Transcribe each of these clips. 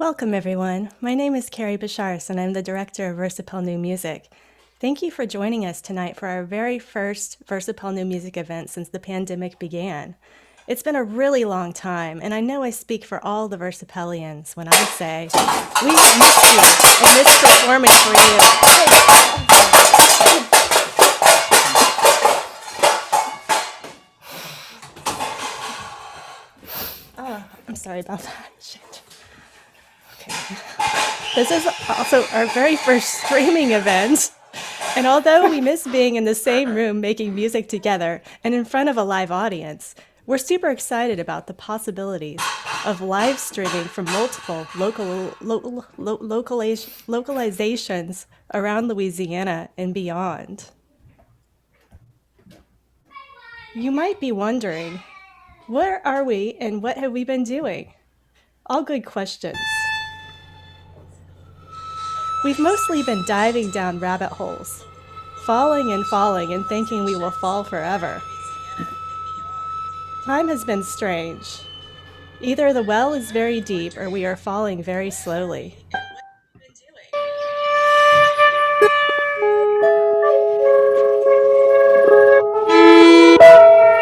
Welcome, everyone. My name is Carrie Bashars, and I'm the director of Versapel New Music. Thank you for joining us tonight for our very first Versapel New Music event since the pandemic began. It's been a really long time, and I know I speak for all the Versapelians when I say we miss you and miss performing for you. I'm sorry about that. Shit. Okay. This is also our very first streaming event. And although we miss being in the same room making music together and in front of a live audience, we're super excited about the possibilities of live streaming from multiple localizations around Louisiana and beyond. You might be wondering, where are we and what have we been doing? All good questions. We've mostly been diving down rabbit holes, falling and thinking we will fall forever. Time has been strange. Either the well is very deep or we are falling very slowly.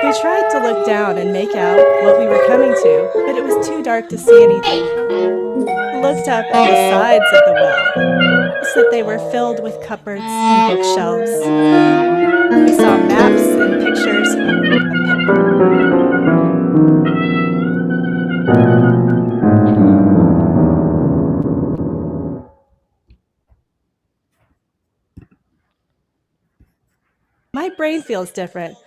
We tried to look down and make out what we were coming to, but it was too dark to see anything. We looked up at the sides of the well, so that they were filled with cupboards and bookshelves. We saw maps and pictures. My brain feels different.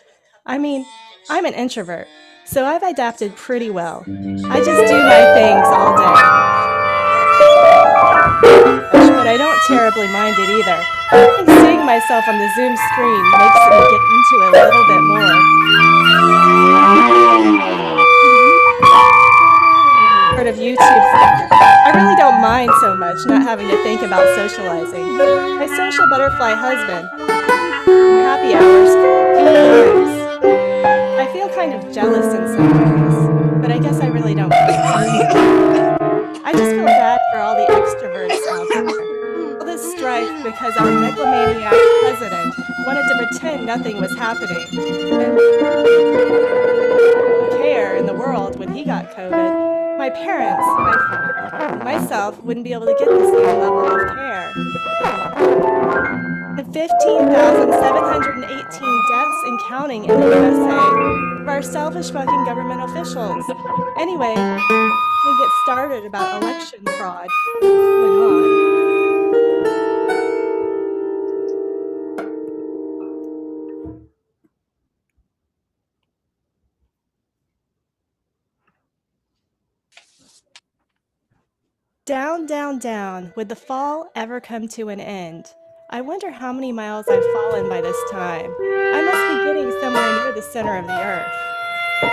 I mean, I'm an introvert, so I've adapted pretty well. I just do my things all day. But I don't terribly mind it either. I think seeing myself on the Zoom screen makes me get into it a little bit more. Part of YouTube. I really don't mind so much not having to think about socializing. My social butterfly husband. Happy hours. I feel kind of jealous in some ways, but I guess I really don't care. I just feel bad for all the extroverts out there. All this strife because our megalomaniac president wanted to pretend nothing was happening and care in the world when he got COVID. My parents, myself, wouldn't be able to get the same level of care. The 15,718 deaths and counting in the USA of our selfish fucking government officials. Anyway, we get started about election fraud going on. Down, down, down. Would the fall ever come to an end? I wonder how many miles I've fallen by this time. I must be getting somewhere near the center of the earth.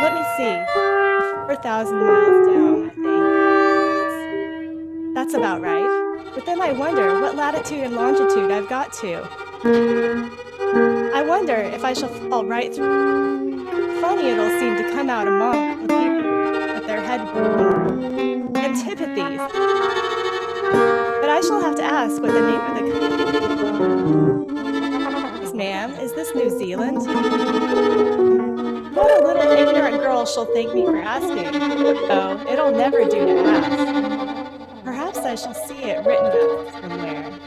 Let me see. 4,000 miles down, I think. That's about right. But then I wonder what latitude and longitude I've got to. I wonder if I shall fall right through. Funny it'll seem to come out among the people with their head antipathies. But I shall have to ask what the name of the country is. Ma'am, is this New Zealand? What a little ignorant girl she'll thank me for asking. Oh, it'll never do to ask. Perhaps I shall see it written up somewhere.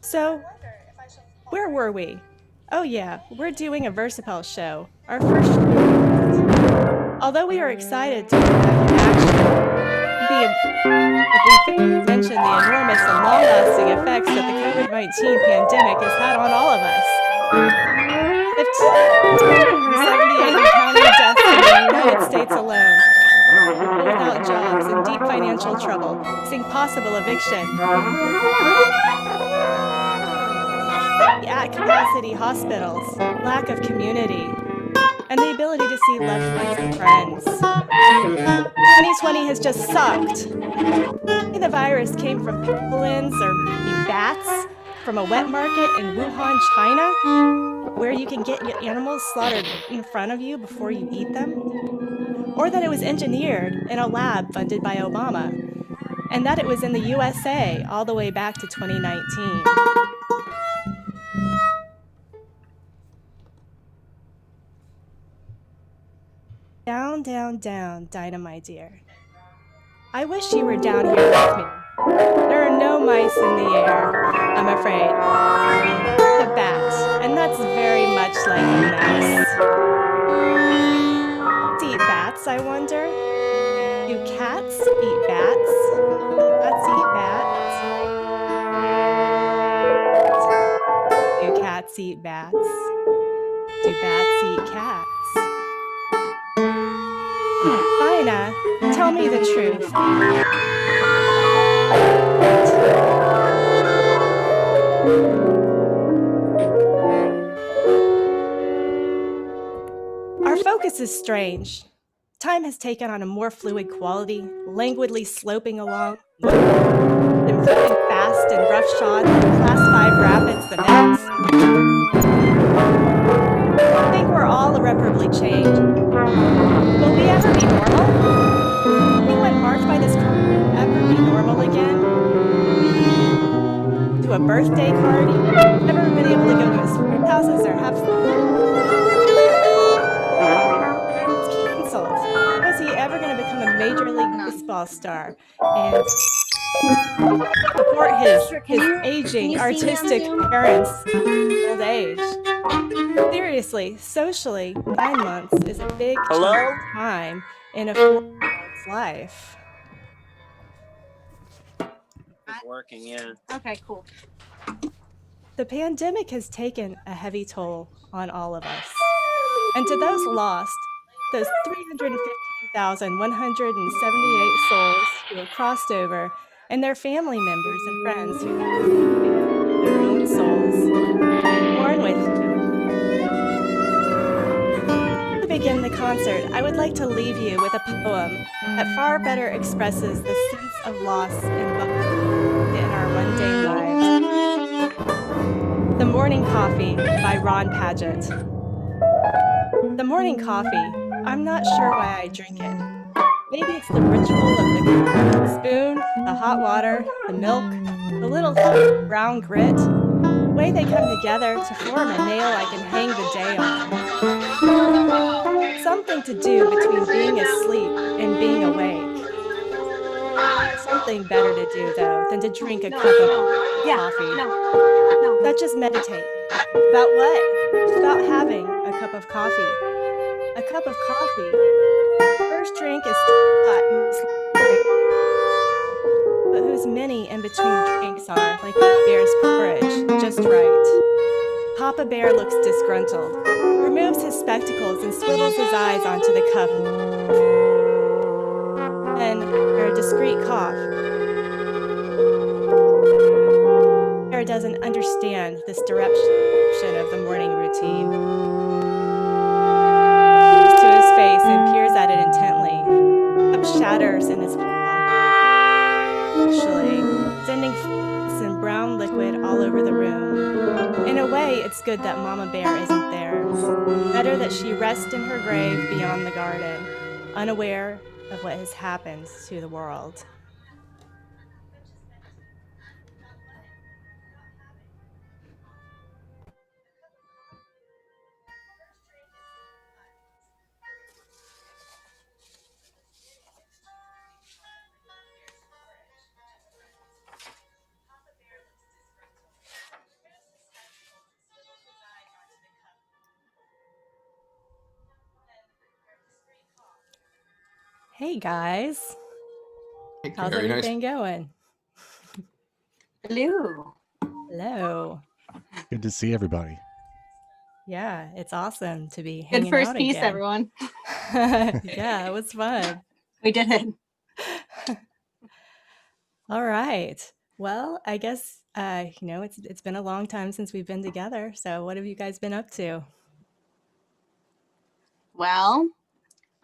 So, where were we? Oh yeah, we're doing a Versapel show, our first show. Although we are excited to be back in action, if we mention the enormous and long-lasting effects that the COVID-19 pandemic has had on all of us. 78 and counting deaths in the United States alone. Without jobs, in deep financial trouble, facing possible eviction. At capacity hospitals, lack of community, and the ability to see loved ones and friends. 2020 has just sucked. The virus came from pangolins or bats. from a wet market in Wuhan, China, where you can get your animals slaughtered in front of you before you eat them, or that it was engineered in a lab funded by Obama, and that it was in the USA all the way back to 2019. Down, down, down, Dinah, my dear. I wish you were down here with me. There are no mice in the air, I'm afraid. The bat, and that's very much like a mouse. Eat bats, I wonder? Do cats eat bats? Cats eat bats? Do cats eat bats? Do bats eat cats? Dinah, tell me the truth. Our focus is strange. Time has taken on a more fluid quality, languidly sloping along, then flipping fast and roughshod like Class 5 rapids the next. I think we're all irreparably changed. Will we ever be normal? Anyone marked by this crime ever be normal again? To a birthday party? Ever been able to go to his houses or have canceled? Was he ever going to become a Major League Baseball star and support his aging artistic parents' old age? Seriously, socially, 9 months is a big chunk of time in a 4-year-old's life. It's working, yeah. Okay, cool. The pandemic has taken a heavy toll on all of us. And to those lost, those 315,178 souls who have crossed over, and their family members and friends who have their own souls, mourn with you. To begin the concert, I would like to leave you with a poem that far better expresses the sense of loss involved in our mundane lives. The Morning Coffee by Ron Padgett. The morning coffee, I'm not sure why I drink it. Maybe it's the ritual of the spoon, the hot water, the milk, the little brown grit, the way they come together to form a nail I can hang the day on. Something to do between being asleep and being awake. Something better to do, though, than to drink a cup of coffee. Not just meditate. About what? About having a cup of coffee. A cup of coffee. First drink is hot and slow, but whose many in between drinks are, like a bear's porridge, just right. Papa Bear looks disgruntled, removes his spectacles and swivels his eyes onto the cup. Then, after a discreet cough, Bear doesn't understand this direction of the morning routine. Looks to his face and peers at it intently. The cup shatters in his paw, actually, sending and brown liquid all over the room. In a way, it's good that Mama Bear isn't there. Better that she rests in her grave beyond the garden, unaware of what has happened to the world. Hey guys, how's Very nice. everything going? Hello. Hello. Good to see everybody. Yeah, it's awesome to be Good hanging first out piece, again. everyone. Yeah, it was fun. We did it. All right. Well, I guess it's been a long time since we've been together. So what have you guys been up to? Well,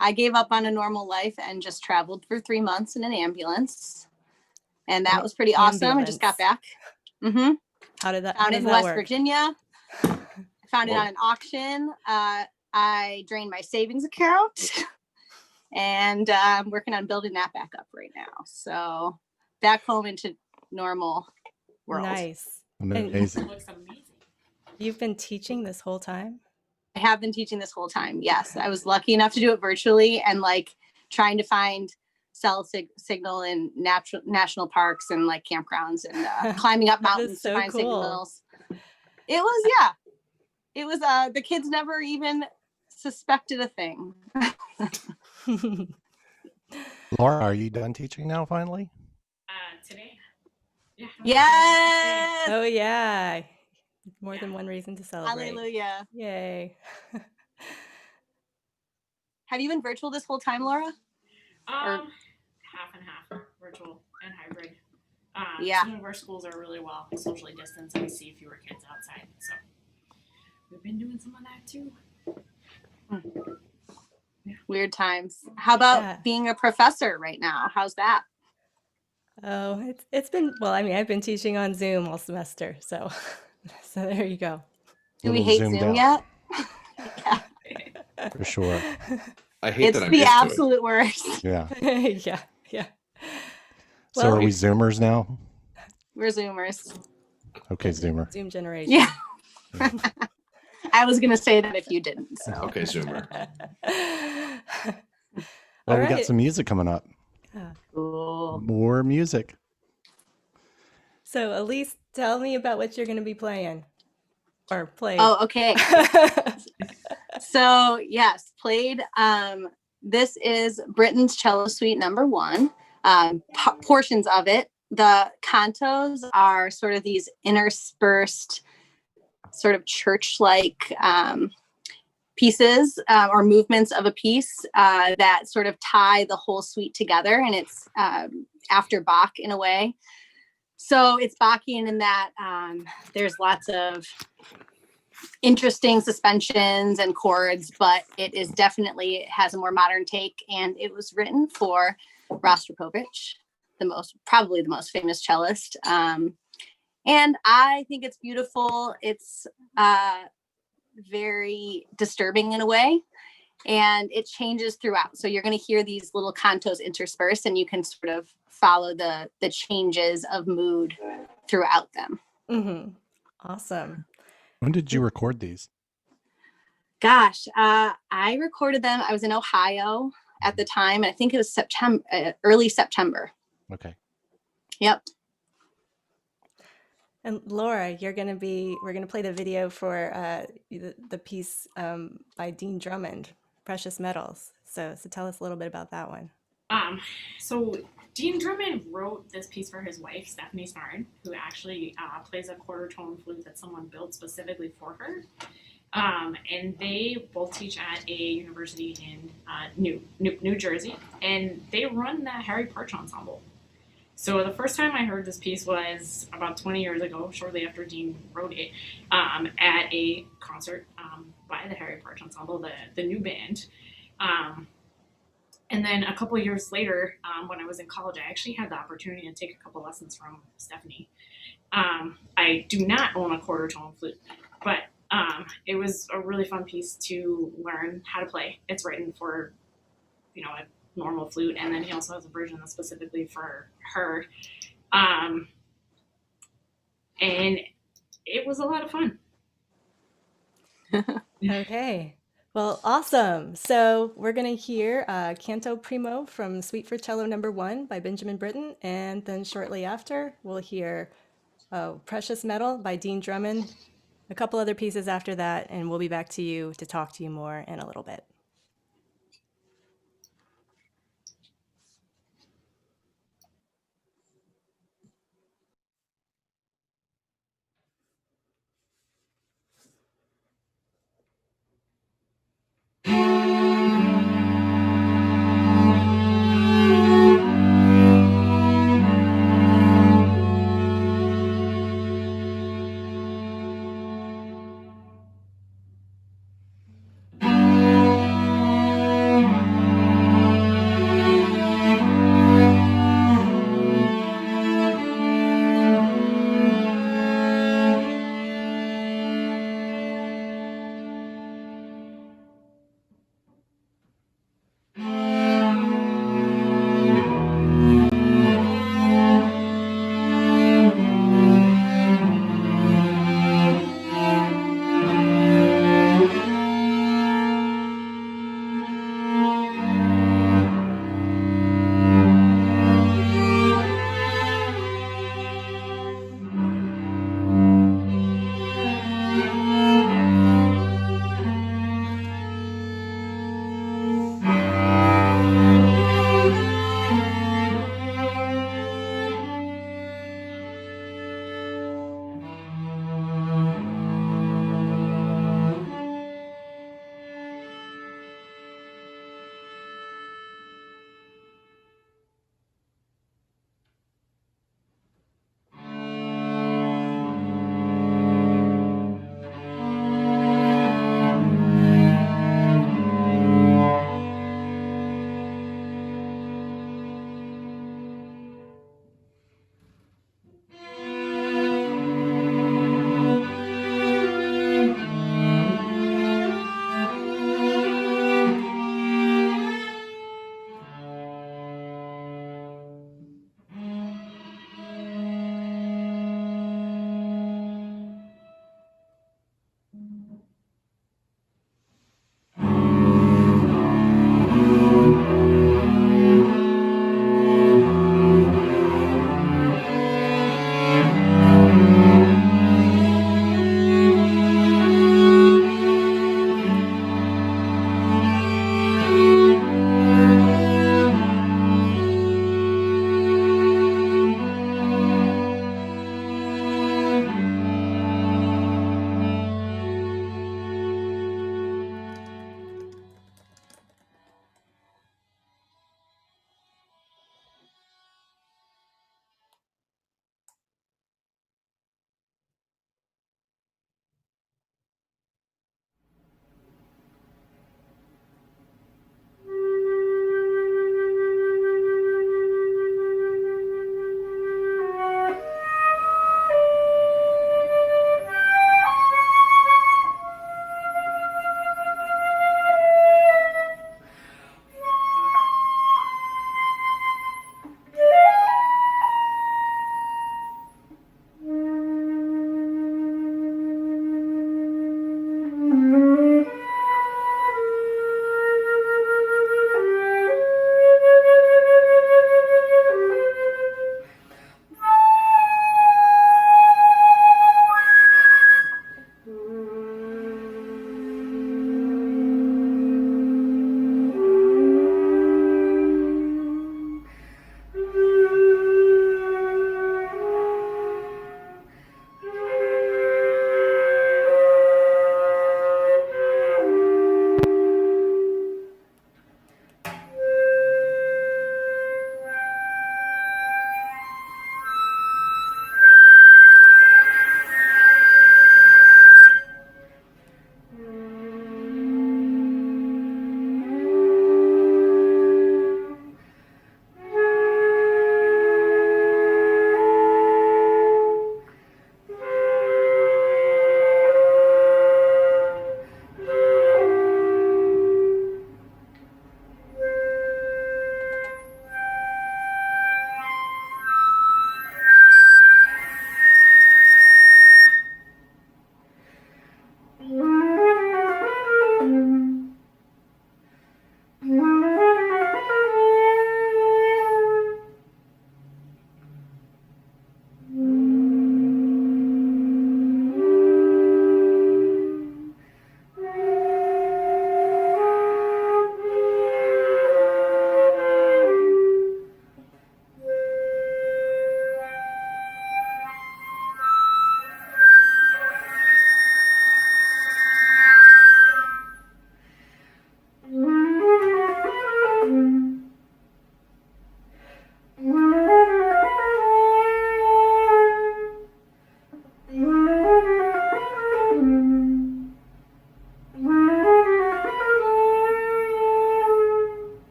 I gave up on a normal life and just traveled for 3 months in an ambulance. And that was pretty awesome. I just got back. How did that? How Found it does in that West work? Virginia. I found it Whoa. on an auction. I drained my savings account, and I'm working on building that back up right now. So back home into normal world. Nice. Amazing. Looks amazing. You've been teaching this whole time? I have been teaching this whole time. Yes, I was lucky enough to do it virtually and like trying to find signal in national parks and like campgrounds and climbing up That is mountains so to find cool. signals. It was, yeah. It was, the kids never even suspected a thing. Laura, are you done teaching now finally? Today. Yeah. Yes. Oh yeah. More Yeah. than one reason to celebrate. Hallelujah. Yay. Have you been virtual this whole time, Laura? Half and half, virtual and hybrid. Yeah. Some of our schools are really well socially distanced, and we see fewer kids outside. So we've been doing some of that too. Weird times. How about Yeah. being a professor right now? How's that? Oh, it's been, well, I mean, I've been teaching on Zoom all semester, so so there you go. Do we Little hate zoomed Zoom out. yet? For sure. I hate It's that I'm the used to it. absolute worst. Yeah. Yeah, yeah. So Well, are we Zoomers now? We're Zoomers. Okay, Zoomer. Zoom generation. Yeah. I was going to say that if you didn't. So Okay, Zoomer. Well, All we got right. some music coming up. Yeah. cool. More music. So Elise, tell me about what you're going to be playing or played. Oh, okay. So yes, played. This is Britten's Cello Suite number 1. Portions of it. The cantos are sort of these interspersed, sort of church-like pieces or movements of a piece that sort of tie the whole suite together, and it's after Bach in a way. So it's Bachian in that there's lots of interesting suspensions and chords, but it definitely has a more modern take, and it was written for Rostropovich, probably the most famous cellist. And I think it's beautiful. It's very disturbing in a way, and it changes throughout. So you're going to hear these little cantos interspersed, and you can sort of follow the changes of mood throughout them. Mm-hmm. Awesome. When did you record these? Gosh, I recorded them. I was in Ohio at the time. I think it was September, early September. Okay. Yep. And Laura, we're going to play the video for the piece by Dean Drummond, Precious Metals. So tell us a little bit about that one. So Dean Drummond wrote this piece for his wife, Stephanie Snarn, who actually plays a quarter tone flute that someone built specifically for her. And they both teach at a university in New Jersey, and they run the Harry Partch Ensemble. So the first time I heard this piece was about 20 years ago, shortly after Dean wrote it, at a concert by the Harry Partch Ensemble, the new band. And then a couple of years later, when I was in college, I actually had the opportunity to take a couple lessons from Stephanie. I do not own a quarter tone flute, but it was a really fun piece to learn how to play. It's written for, a normal flute, and then he also has a version that's specifically for her. And it was a lot of fun. Okay. Well, awesome. So we're going to hear Canto Primo from Suite for Cello number 1 by Benjamin Britten. And then shortly after, we'll hear Precious Metal by Dean Drummond, a couple other pieces after that, and we'll be back to you to talk to you more in a little bit.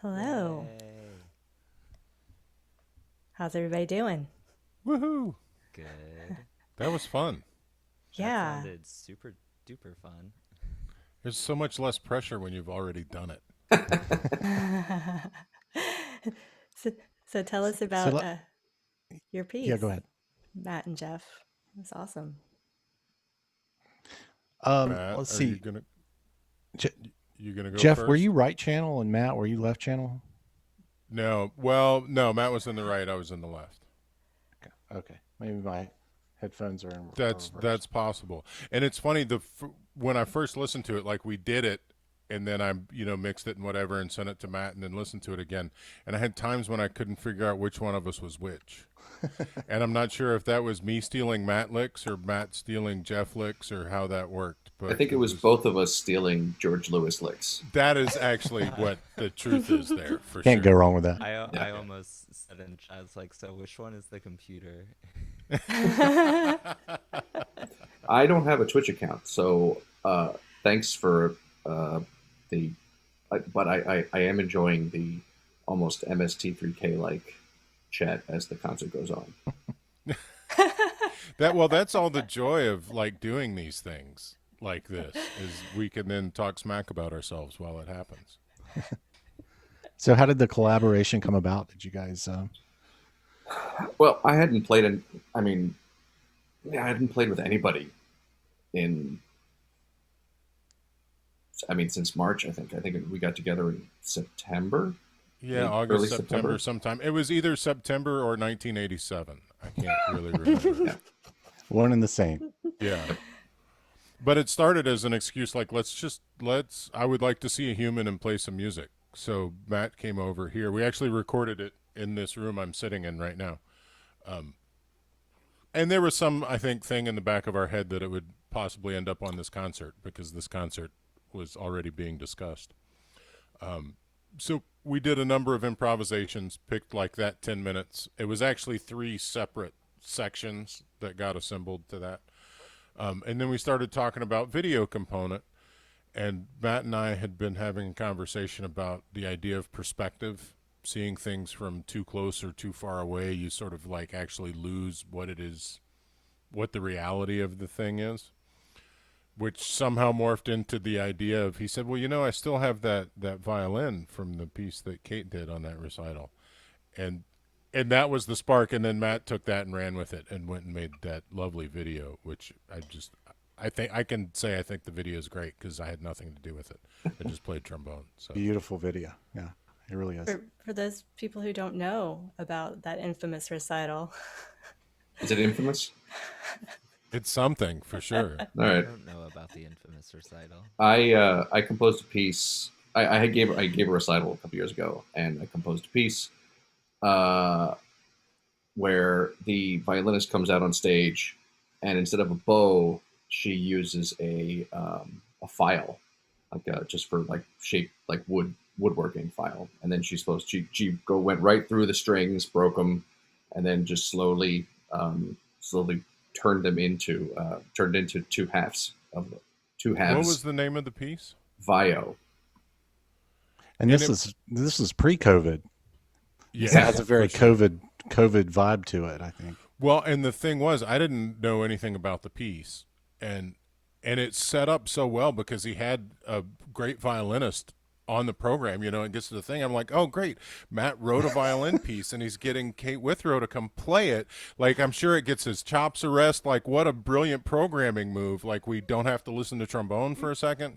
Hello. Yay. How's everybody doing? Woohoo! Good. That was fun. That Yeah. sounded super duper fun. There's so much less pressure when you've already done it. so, so tell us about your piece. Yeah, go ahead. Matt and Jeff. It was awesome. Matt, Let's are see. you gonna Je- you gonna go Jeff, first? were you right channel and Matt, were you left channel? No, well, no, Matt was in the right. I was in the left. Okay. Maybe my headphones are in That's reverse. that's possible. And it's funny when I first listened to it, like we did it, and then I mixed it and whatever, and sent it to Matt, and then listened to it again. And I had times when I couldn't figure out which one of us was which. And I'm not sure if that was me stealing Matt licks or Matt stealing Jeff licks or how that worked. But I think it was both of us stealing George Lewis licks. That is actually what the truth is there for Can't sure. go wrong with that. I almost said in chat, I was like, so which one is the computer? I don't have a Twitch account, so thanks for the. But I am enjoying the almost MST3K like chat as the concert goes on. That's all the joy of like doing these things like this is we can then talk smack about ourselves while it happens. So how did the collaboration come about? Did you guys? Well, I hadn't played I hadn't played with anybody since March. I think we got together in September. Yeah, Like August, early September, September? sometime. It was either September or 1987. I can't really remember. One and the same. Yeah. But it started as an excuse like I would like to see a human and play some music. So Matt came over here. We actually recorded it in this room I'm sitting in right now. And there was some, I think, thing in the back of our head that it would possibly end up on this concert because this concert was already being discussed. So we did a number of improvisations, picked like that 10 minutes. It was actually 3 separate sections that got assembled to that. And then we started talking about video component. And Matt and I had been having a conversation about the idea of perspective, seeing things from too close or too far away. You sort of like actually lose what it is, what the reality of the thing is, which somehow morphed into the idea of, he said, well, I still have that violin from the piece that Kate did on that recital. And that was the spark. And then Matt took that and ran with it and went and made that lovely video, which I think the video is great because I had nothing to do with it. I just played trombone. So Beautiful video. Yeah, it really is. For those people who don't know about that infamous recital. Is it infamous? it's something for sure. All I right. don't know about the infamous recital. I composed a piece. I gave a recital a couple years ago, and I composed a piece where the violinist comes out on stage, and instead of a bow, she uses a file, just for like shape, like woodworking file, and then she went right through the strings, broke them, and then just slowly turned into two halves. What was the name of the piece? Vio. And this is pre-COVID. Yeah, It has a very COVID vibe to it, I think. Well, and the thing was, I didn't know anything about the piece, and it's set up so well because he had a great violinist on the program. It gets to the thing. I'm like, oh, great. Matt wrote a violin piece, and he's getting Kate Withrow to come play it. Like, I'm sure it gets his chops a rest. Like, what a brilliant programming move. Like, we don't have to listen to trombone for a second,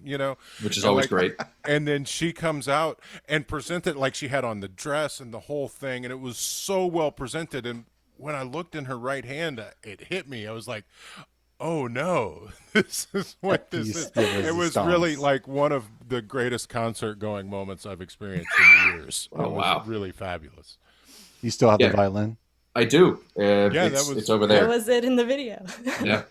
Which is always great. And then she comes out and presented like she had on the dress and the whole thing, and it was so well presented. And when I looked in her right hand, it hit me. I was like, oh no, this is what this is. It was really like one of the greatest concert going moments I've experienced in years. Oh, it was wow. really fabulous. You still have Yeah. the violin? I do. was- It's over That there. was it in the video. Yeah.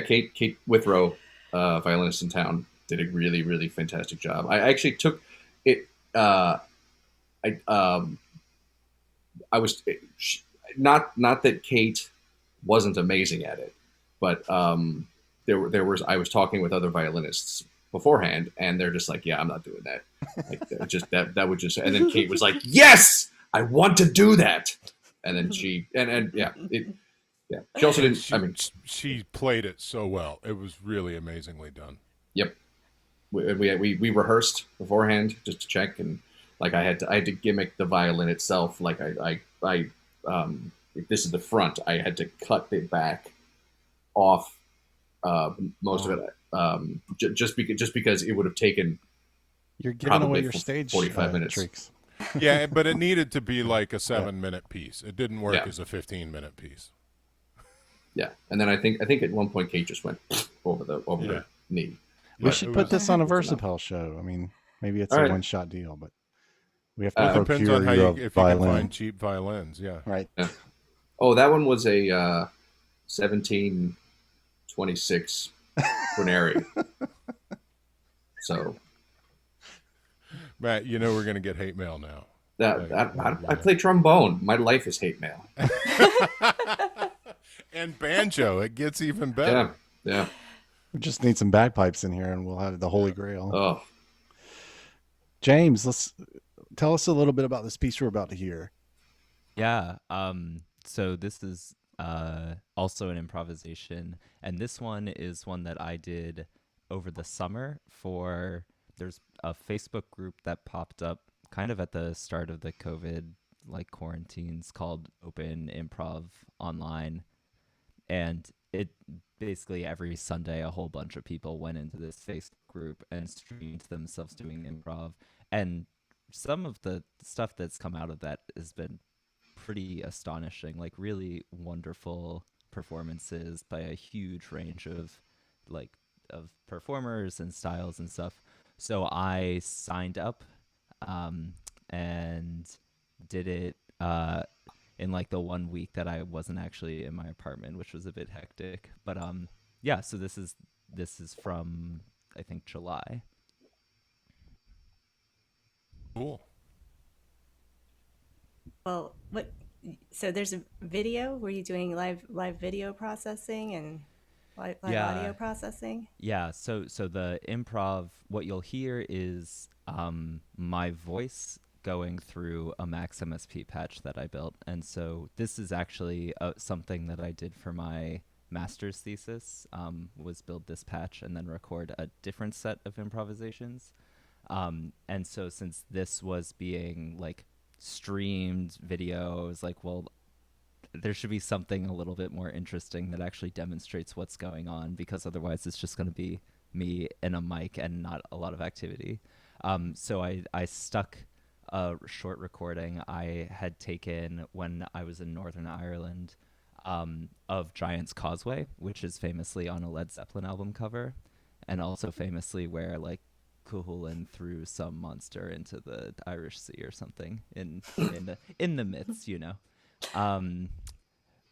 Kate Withrow, violinist in town, did a really, really fantastic job. I actually took it. I was not that Kate wasn't amazing at it, but there was I was talking with other violinists beforehand, and they're just like, yeah, I'm not doing that. Like that would just, and then Kate was like, yes, I want to do that, and then she she also didn't. She played it so well. It was really amazingly done. Yep. We rehearsed beforehand just to check, and like I had to gimmick the violin itself. Like I if this is the front, I had to cut the back off most of it just because it would have taken You're giving probably away your for stage 45 minutes. tricks. Yeah, but it needed to be like a 7-minute piece. It didn't work Yeah. as a 15-minute piece. Yeah, and then I think at one point Kate just went over Yeah. her knee. We But should it put was- this on a That's enough. Versapel show. I mean, maybe it's All a right. one-shot deal, but we have Well, to it depends procure on how you you a if you violin. can find cheap violins. Yeah. Right. Oh, that one was a 1726 Quinary. So Matt, you know we're gonna get hate mail now. I play trombone. My life is hate mail. And banjo, it gets even better. Yeah. We just need some bagpipes in here, and we'll have the Holy Grail. Oh, James, let's tell us a little bit about this piece we're about to hear. Yeah. So this is also an improvisation, and this one is one that I did over the summer for. There's a Facebook group that popped up kind of at the start of the COVID quarantines called Open Improv Online, and it basically every Sunday a whole bunch of people went into this Facebook group and streamed themselves doing improv, and some of the stuff that's come out of that has been pretty astonishing, like really wonderful performances by a huge range of like of performers and styles and stuff. So I signed up and did it in like the 1 week that I wasn't actually in my apartment, which was a bit hectic. But yeah, so this is from I think July. Cool. Well, what? So there's a video. Were you doing live video processing and live Yeah. audio processing? Yeah, so the improv, what you'll hear is my voice going through a Max MSP patch that I built, and so this is actually something that I did for my master's thesis. Was build this patch and then record a different set of improvisations. And so since this was being like streamed video, I was like, well, there should be something a little bit more interesting that actually demonstrates what's going on, because otherwise it's just going to be me and a mic and not a lot of activity. So I stuck a short recording I had taken when I was in Northern Ireland of Giant's Causeway, which is famously on a Led Zeppelin album cover, and also famously where like Cuchulainn threw some monster into the Irish Sea or something in the myths, you know.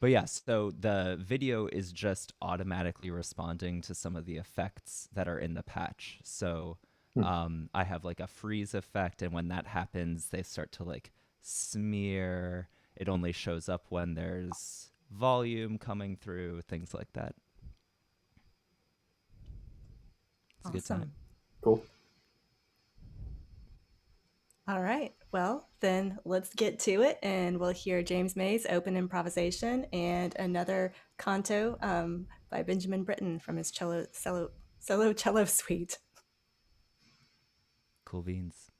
But yeah, so the video is just automatically responding to some of the effects that are in the patch. So I have like a freeze effect, and when that happens, they start to like smear. It only shows up when there's volume coming through, things like that. It's a good time. cool. All right. Well, then let's get to it, and we'll hear James May's open improvisation and another canto by Benjamin Britten from his solo cello suite. Cool beans.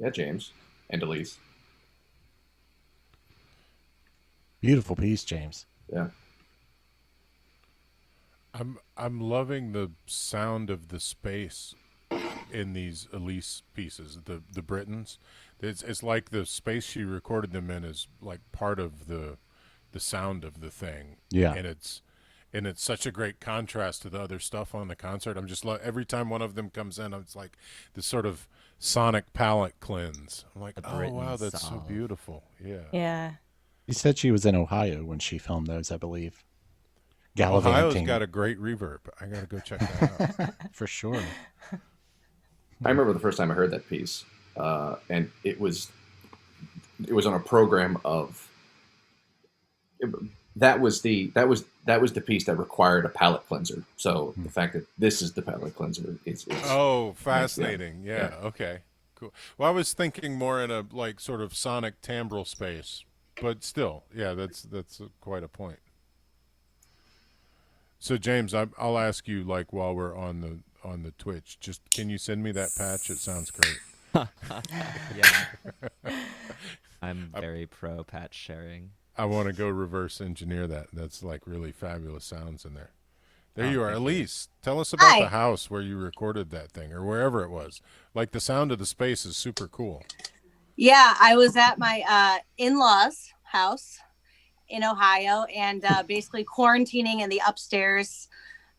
Yeah, James and Elise. Beautiful piece, James. Yeah. I'm loving the sound of the space in these Elise pieces, the Britons. It's like the space she recorded them in is like part of the sound of the thing. Yeah. And it's such a great contrast to the other stuff on the concert. I'm just every time one of them comes in, it's like this sort of sonic palette cleanse. I'm like, The oh wow, Britons that's so solve. beautiful. Yeah. Yeah. You said she was in Ohio when she filmed those, I believe. Ohio's Gallivanting. got a great reverb. I gotta go check that out. For sure. I remember the first time I heard that piece, and it was on a program of. That was the piece that required a palate cleanser. So the fact that this is the palate cleanser is Oh, fascinating. Yeah. Yeah. Okay. Cool. Well, I was thinking more in a like sort of sonic timbral space, but still, yeah, that's quite a point. So James, I'll ask you like while we're on the Twitch, just can you send me that patch? It sounds great. Yeah. I'm very pro patch sharing. I want to go reverse engineer that. That's like really fabulous sounds in there. There you are, thank you. Elise. Tell us about Hi. the house where you recorded that thing, or wherever it was. Like the sound of the space is super cool. Yeah, I was at my in-laws' house in Ohio, and basically quarantining in the upstairs.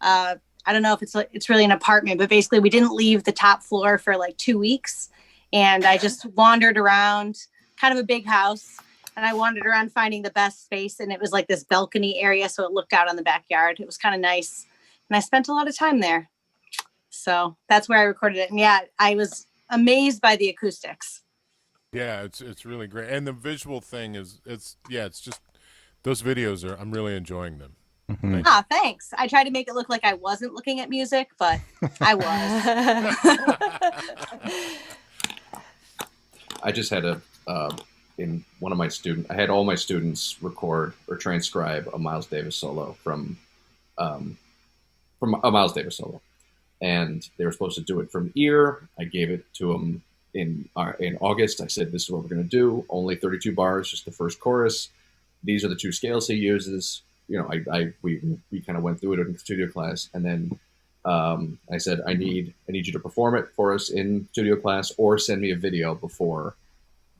I don't know if it's really an apartment, but basically we didn't leave the top floor for like 2 weeks, and I just wandered around. Kind of a big house, and I wandered around finding the best space, and it was like this balcony area, so it looked out on the backyard. It was kind of nice, and I spent a lot of time there. So that's where I recorded it, and yeah, I was amazed by the acoustics. Yeah, it's really great, and the visual thing is it's just those videos are I'm really enjoying them. Mhm. Ah, thanks. I tried to make it look like I wasn't looking at music, but I was. I just had in one of my I had all my students record or transcribe a Miles Davis solo from a Miles Davis solo, and they were supposed to do it from ear. I gave it to them in August. I said, "This is what we're going to do. Only 32 bars, just the first chorus. These are the two scales he uses." You know, we kind of went through it in studio class, and then I said, I need you to perform it for us in studio class, or send me a video before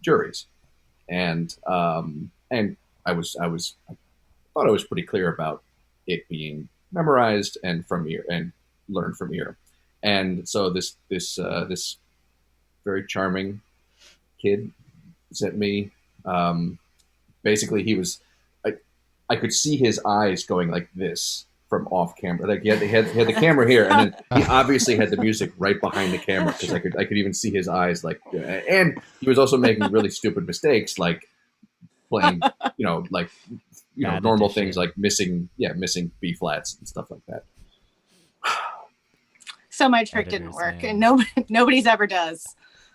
juries. And I thought I was pretty clear about it being memorized and from ear and learned from ear. And so this very charming kid sent me. Basically, he was. I could see his eyes going like this from off camera. Like he had the camera here, and then he obviously had the music right behind the camera, because I could even see his eyes. Like, and he was also making really stupid mistakes, like playing, Bad normal addition. things like missing B flats and stuff like that. So my trick didn't Editors, work, man. and nobody's ever does.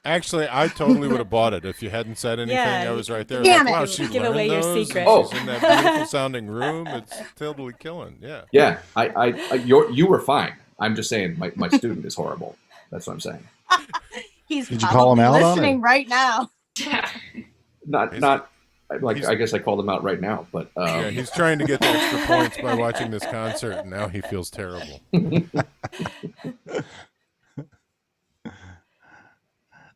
Actually, I totally would have bought it if you hadn't said anything. Yeah, I was right there. damn Like, it. wow, she Give learned away your those, secret. and Oh. she's in that beautiful sounding room. It's totally killing. Yeah. Yeah, you were fine. I'm just saying my student is horrible. That's what I'm saying. He's Did you call him probably out on it? listening right now. Yeah. Not like I guess I called him out right now, but Yeah, he's trying to get the extra points by watching this concert, and now he feels terrible.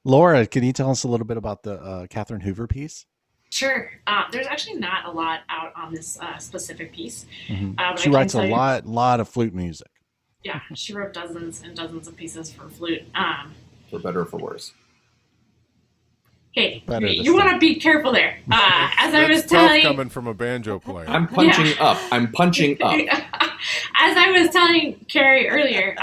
Laura, can you tell us a little bit about the Catherine Hoover piece? Sure. There's actually not a lot out on this specific piece. Mhm. But She I can writes a tell you- lot of flute music. Yeah, she wrote dozens and dozens of pieces for flute. for better or for worse. Okay, Better this you want to time. be careful there. As I was That's tough telling, coming from a banjo player. I'm punching up. I'm punching up. as I was telling Carrie earlier,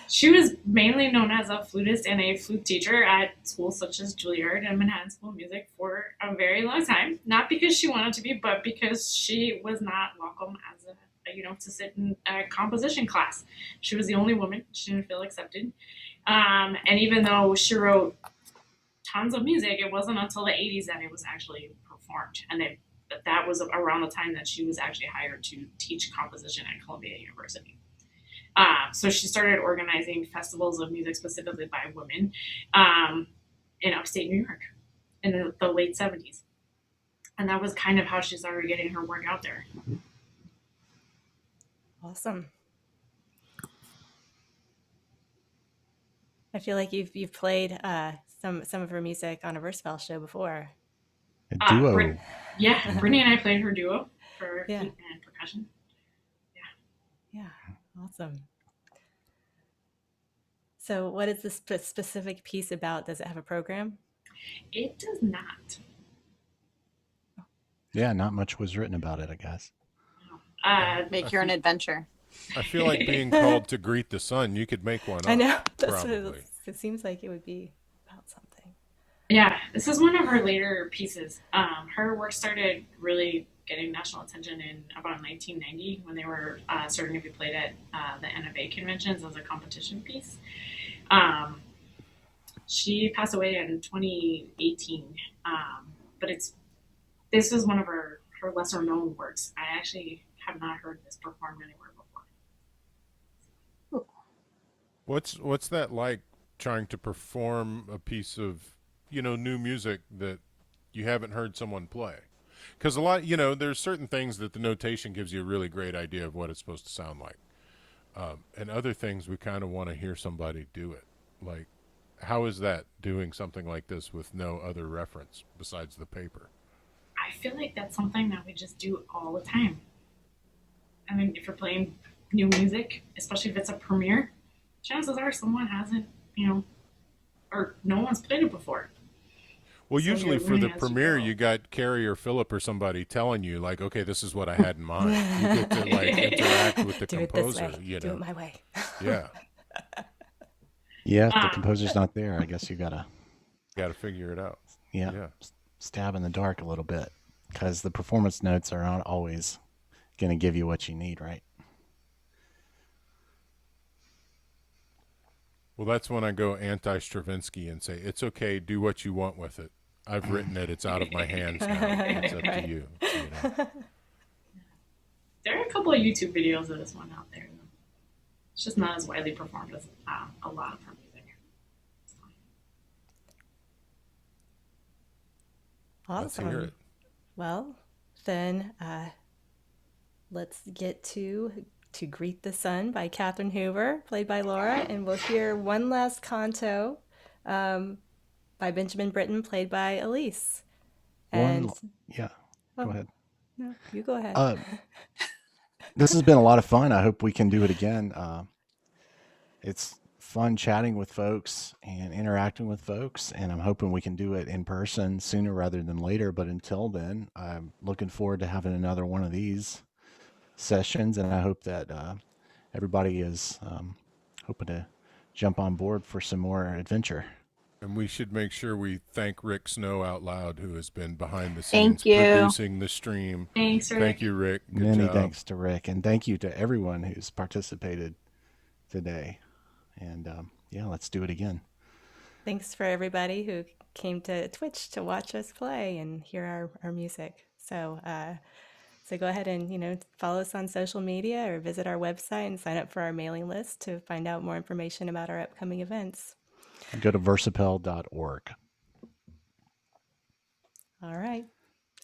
she was mainly known as a flutist and a flute teacher at schools such as Juilliard and Manhattan School of Music for a very long time. Not because she wanted to be, but because she was not welcome as to sit in a composition class. She was the only woman. She didn't feel accepted. And even though she wrote tons of music, it wasn't until the 80s that it was actually performed. And that was around the time that she was actually hired to teach composition at Columbia University. So she started organizing festivals of music specifically by women. in upstate New York in the late 70s. And that was kind of how she started getting her work out there. Awesome. I feel like you've played some of her music on a Versatile show before. A duo. Brittany and I played her duo for Yeah. flute and percussion. Yeah, awesome. So, what is this specific piece about? Does it have a program? It does not. Yeah, not much was written about it, I guess. Make your own adventure. I feel like being called to greet the sun. You could make one up. I know. That's what probably. it seems like it would be about something. Yeah, this is one of her later pieces. Her work started really getting national attention in about 1990 when they were starting to be played at the NFA conventions as a competition piece. She passed away in 2018, but this is one of her lesser known works. I actually have not heard this performed anywhere before. What's that like, trying to perform a piece of, new music that you haven't heard someone play? Because a lot, there's certain things that the notation gives you a really great idea of what it's supposed to sound like. And other things we kind of want to hear somebody do it. Like, how is that, doing something like this with no other reference besides the paper? I feel like that's something that we just do all the time. I mean, if you're playing new music, especially if it's a premiere, chances are someone hasn't, or no one's played it before. Well, So usually you're for learning the as you premiere, go. you got Carrie or Philip or somebody telling you, like, okay, this is what I had in mind. You get to, like, interact with the Do it composer, this way. Do it my way. Yeah, Yeah, if the composer's not there, I guess you gotta got to figure it out. yeah, Yeah. stab in the dark a little bit, because the performance notes are not always going to give you what you need, right? Well, that's when I go anti-Stravinsky and say, it's okay, do what you want with it. I've written it. It's out of my hands now. It's up to you. There are a couple of YouTube videos of this one out there. Though. It's just not as widely performed as a lot of her music. Let's hear Awesome. it. Well, then let's get to Greet the Sun by Catherine Hoover, played by Laura, and we'll hear one last canto by Benjamin Britten, played by Elise. And Yeah, oh, go ahead. no, you go ahead. This has been a lot of fun. I hope we can do it again. It's fun chatting with folks and interacting with folks, and I'm hoping we can do it in person sooner rather than later. But until then, I'm looking forward to having another one of these sessions, and I hope that everybody is hoping to jump on board for some more adventure. And we should make sure we thank Rick Snow out loud, who has been behind the Thank scenes you. producing the stream. Thanks, Rick. Thank you, Rick. Good Many job. thanks to Rick, and thank you to everyone who's participated today. And yeah, let's do it again. Thanks for everybody who came to Twitch to watch us play and hear our music. So go ahead and follow us on social media or visit our website and sign up for our mailing list to find out more information about our upcoming events. Go to versapel.org. All right.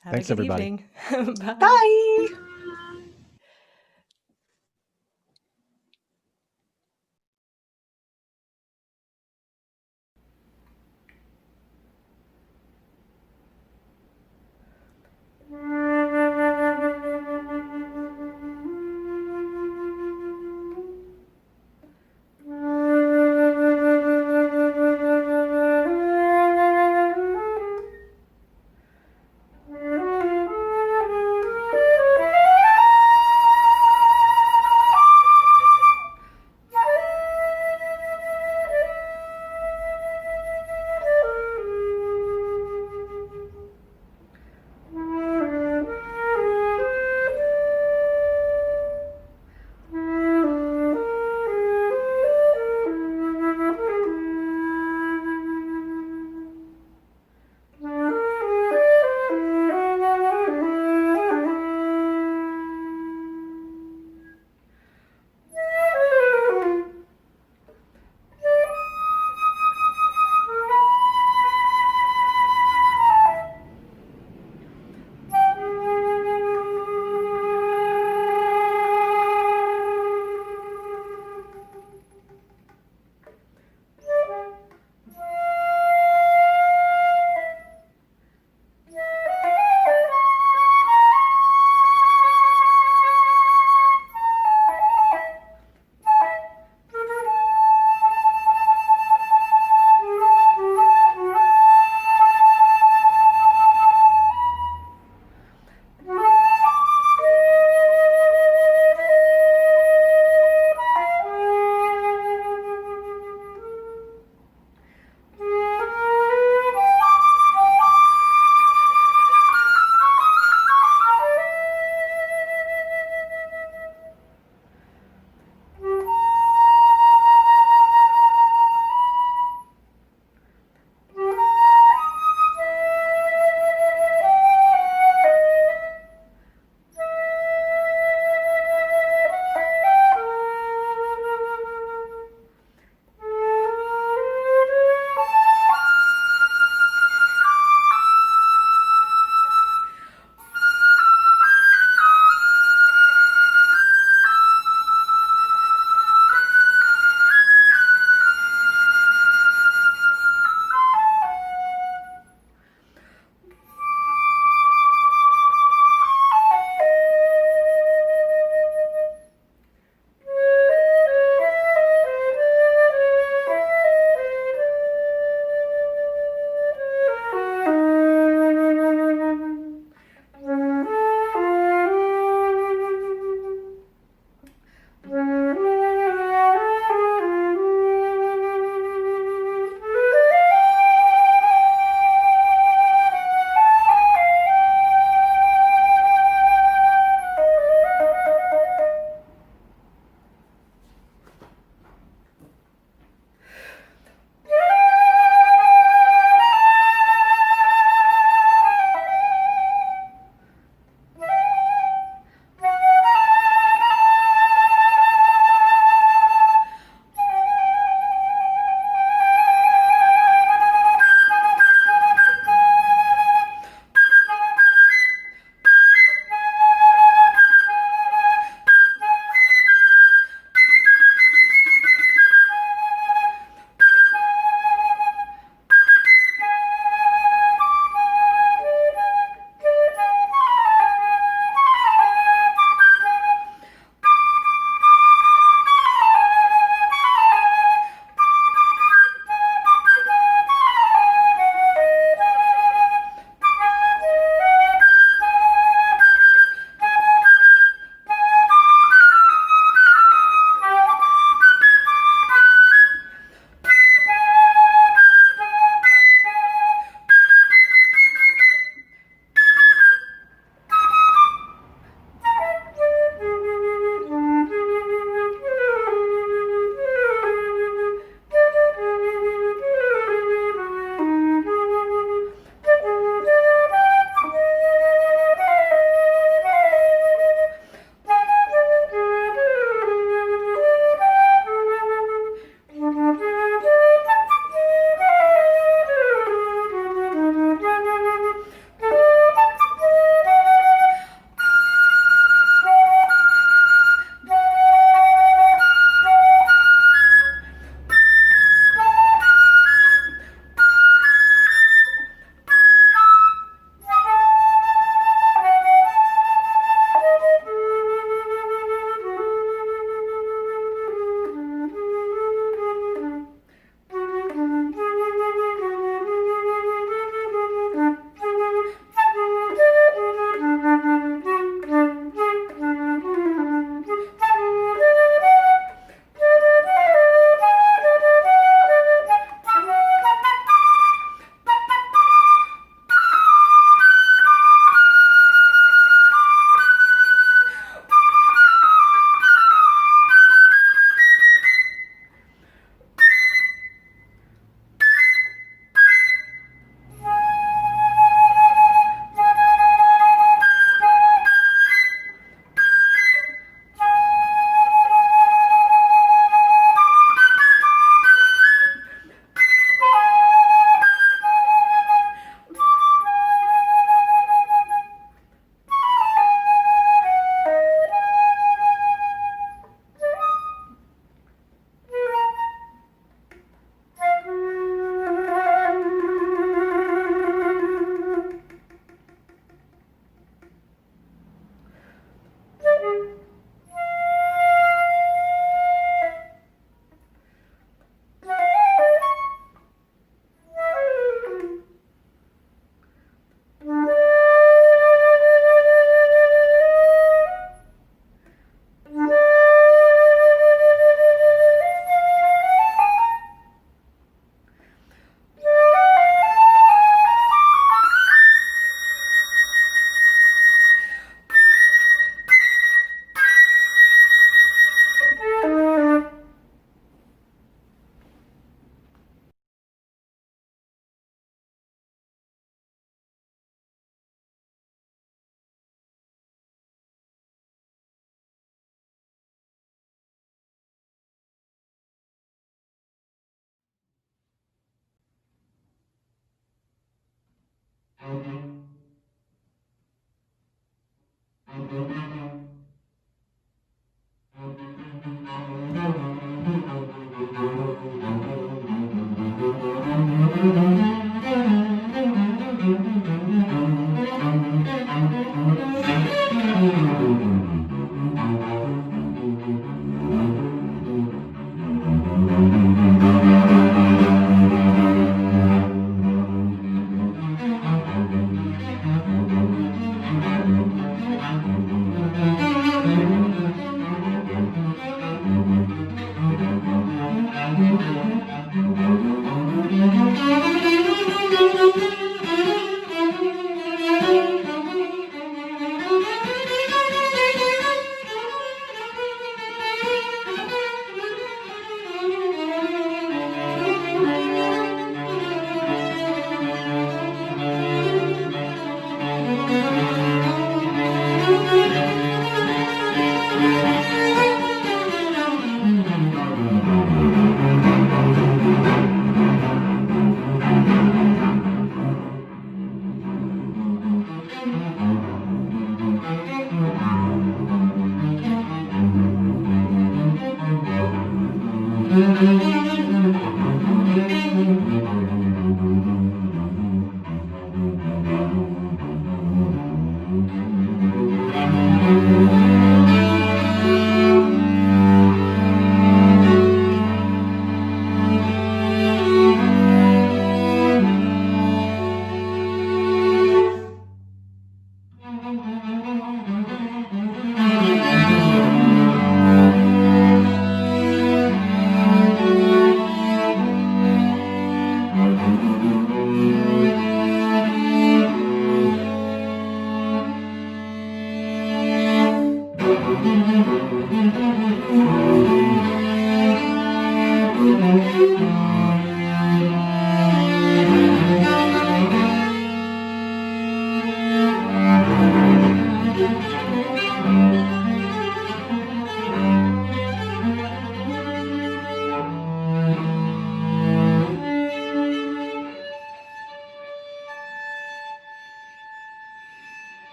Have Thanks, a good everybody. evening. Bye. Bye.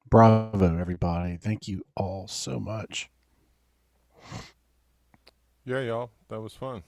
Bravo, everybody. Thank you all so much. Yeah, y'all. That was fun.